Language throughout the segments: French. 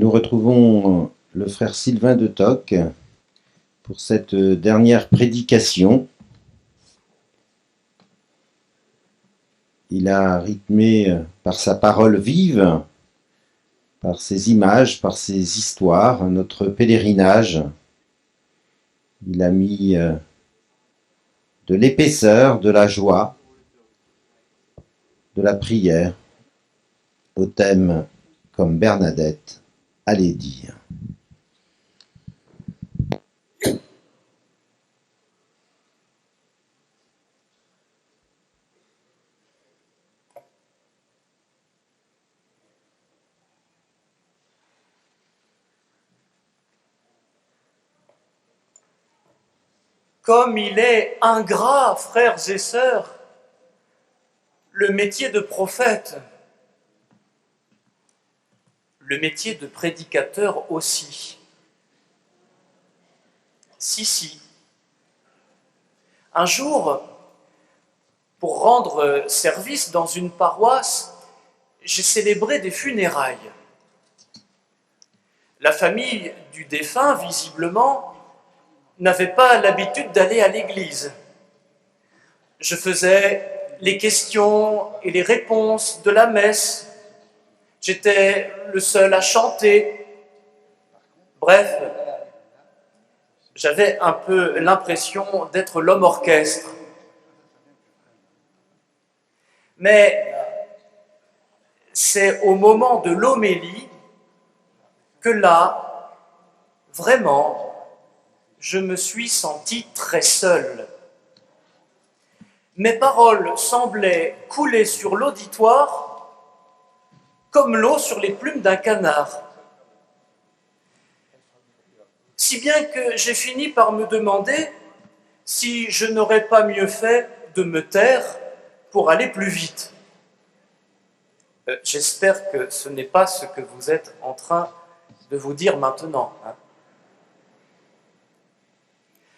Nous retrouvons le frère Sylvain de Toc pour cette dernière prédication. Il a rythmé par sa parole vive, par ses images, par ses histoires, notre pèlerinage. Il a mis de l'épaisseur, de la joie, de la prière au thème comme Bernadette allait dire. Comme il est ingrat, frères et sœurs, le métier de prophète, le métier de prédicateur aussi. Si. Un jour, pour rendre service dans une paroisse, j'ai célébré des funérailles. La famille du défunt, visiblement, n'avait pas l'habitude d'aller à l'église. Je faisais les questions et les réponses de la messe. J'étais le seul à chanter. Bref, j'avais un peu l'impression d'être l'homme orchestre. Mais c'est au moment de l'homélie que là, vraiment, je me suis senti très seul. Mes paroles semblaient couler sur l'auditoire comme l'eau sur les plumes d'un canard. Si bien que j'ai fini par me demander si je n'aurais pas mieux fait de me taire pour aller plus vite. J'espère que ce n'est pas ce que vous êtes en train de vous dire maintenant.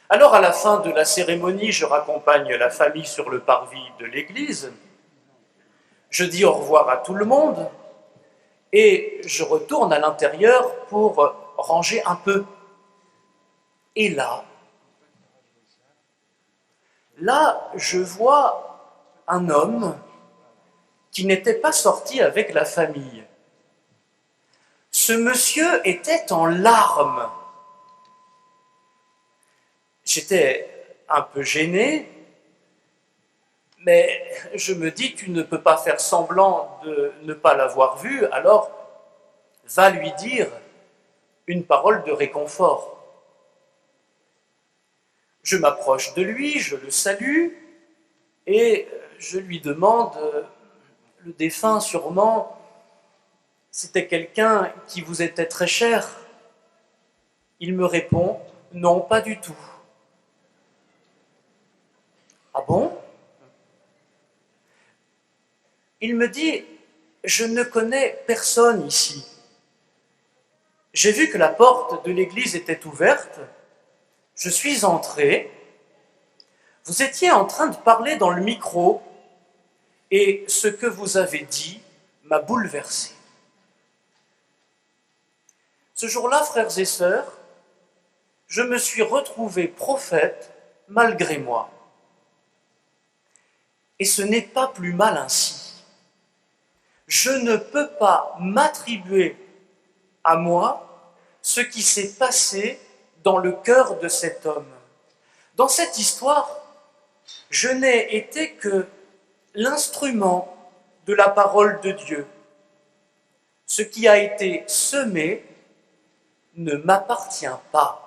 Alors, à la fin de la cérémonie, je raccompagne la famille sur le parvis de l'église. Je dis au revoir à tout le monde et je retourne à l'intérieur pour ranger un peu. Et là, je vois un homme qui n'était pas sorti avec la famille. Ce monsieur était en larmes. J'étais un peu gêné, mais je me dis, tu ne peux pas faire semblant de ne pas l'avoir vu, alors va lui dire une parole de réconfort. Je m'approche de lui, je le salue, et je lui demande, le défunt sûrement, c'était quelqu'un qui vous était très cher. Il me répond, non, pas du tout. Ah bon? Il me dit, je ne connais personne ici. J'ai vu que la porte de l'église était ouverte, je suis entré, vous étiez en train de parler dans le micro et ce que vous avez dit m'a bouleversé. Ce jour-là, frères et sœurs, je me suis retrouvé prophète malgré moi. Et ce n'est pas plus mal ainsi. Je ne peux pas m'attribuer à moi ce qui s'est passé dans le cœur de cet homme. Dans cette histoire, je n'ai été que l'instrument de la parole de Dieu. Ce qui a été semé ne m'appartient pas.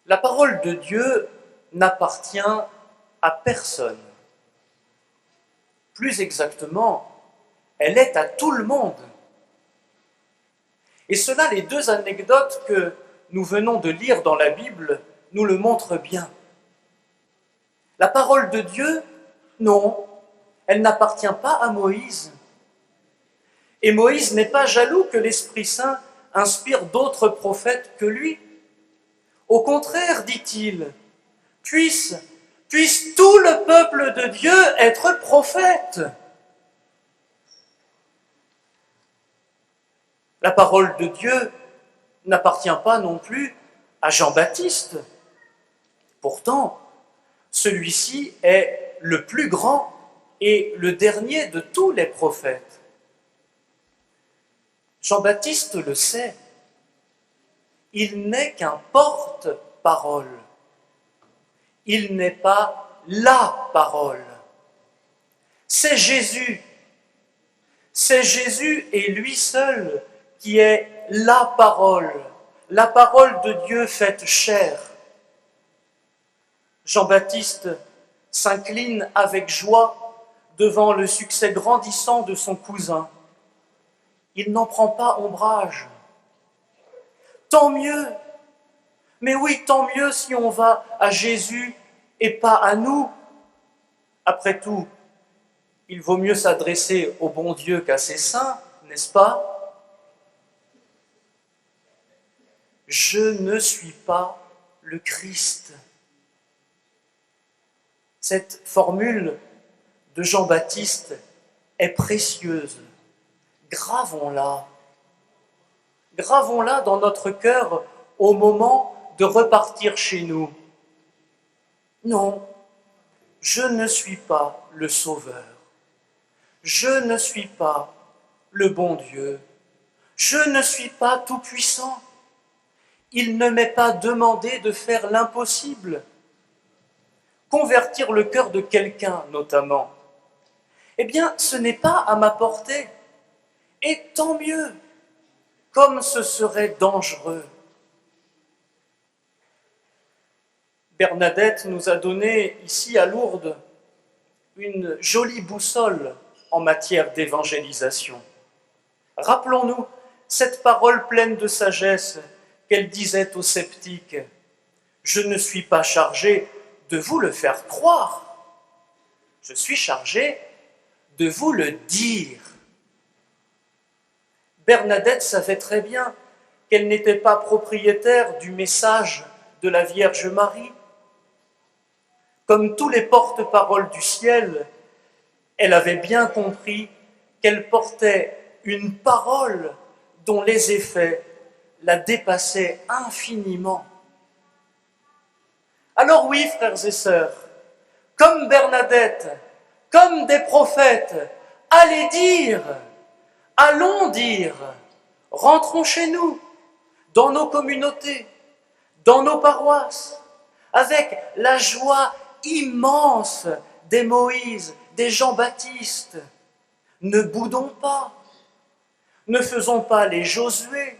La parole de Dieu n'appartient à personne. Plus exactement, elle est à tout le monde. Et cela, les deux anecdotes que nous venons de lire dans la Bible nous le montrent bien. La parole de Dieu, non, elle n'appartient pas à Moïse. Et Moïse n'est pas jaloux que l'Esprit Saint inspire d'autres prophètes que lui. Au contraire, dit-il, puisse tout le peuple de Dieu être prophète. La parole de Dieu n'appartient pas non plus à Jean-Baptiste. Pourtant, celui-ci est le plus grand et le dernier de tous les prophètes. Jean-Baptiste le sait. Il n'est qu'un porte-parole. Il n'est pas la parole. C'est Jésus. C'est Jésus et lui seul qui est la parole de Dieu faite chair. Jean-Baptiste s'incline avec joie devant le succès grandissant de son cousin. Il n'en prend pas ombrage. Tant mieux, mais oui, tant mieux si on va à Jésus et pas à nous. Après tout, il vaut mieux s'adresser au bon Dieu qu'à ses saints, n'est-ce pas? Je ne suis pas le Christ. Cette formule de Jean-Baptiste est précieuse. Gravons-la. Gravons-la dans notre cœur au moment de repartir chez nous. Non, je ne suis pas le Sauveur. Je ne suis pas le bon Dieu. Je ne suis pas tout-puissant. Il ne m'est pas demandé de faire l'impossible. Convertir le cœur de quelqu'un, notamment, eh bien, ce n'est pas à ma portée. Et tant mieux, comme ce serait dangereux. Bernadette nous a donné ici à Lourdes une jolie boussole en matière d'évangélisation. Rappelons-nous cette parole pleine de sagesse qu'elle disait aux sceptiques. Je ne suis pas chargé de vous le faire croire. Je suis chargé de vous le dire. Bernadette savait très bien qu'elle n'était pas propriétaire du message de la Vierge Marie. Comme tous les porte-paroles du ciel, elle avait bien compris qu'elle portait une parole dont les effets la dépassaient infiniment. Alors oui, frères et sœurs, comme Bernadette, comme des prophètes, allez dire, allons dire, rentrons chez nous, dans nos communautés, dans nos paroisses, avec la joie immense des Moïse, des Jean-Baptiste. Ne boudons pas, ne faisons pas les Josué.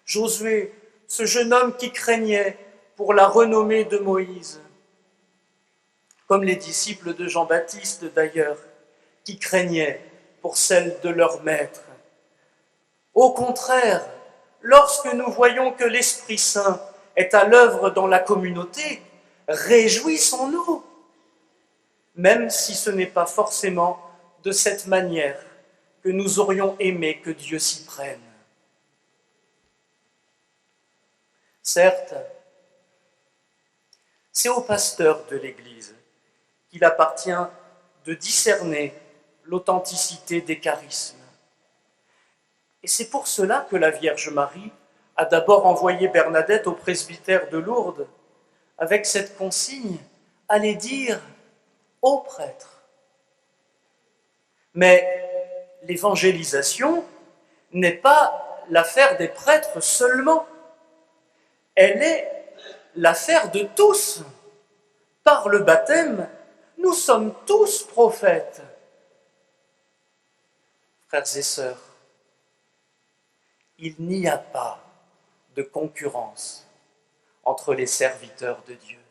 Josué, ce jeune homme qui craignait pour la renommée de Moïse, comme les disciples de Jean-Baptiste d'ailleurs, qui craignaient pour celle de leur maître. Au contraire, lorsque nous voyons que l'Esprit Saint est à l'œuvre dans la communauté, réjouissons-nous, même si ce n'est pas forcément de cette manière que nous aurions aimé que Dieu s'y prenne. Certes, c'est au pasteur de l'Église qu'il appartient de discerner l'authenticité des charismes. Et c'est pour cela que la Vierge Marie a d'abord envoyé Bernadette au presbytère de Lourdes avec cette consigne, allez dire aux prêtres. Mais l'évangélisation n'est pas l'affaire des prêtres seulement, elle est l'affaire de tous. Par le baptême, nous sommes tous prophètes. Frères et sœurs, il n'y a pas de concurrence entre les serviteurs de Dieu.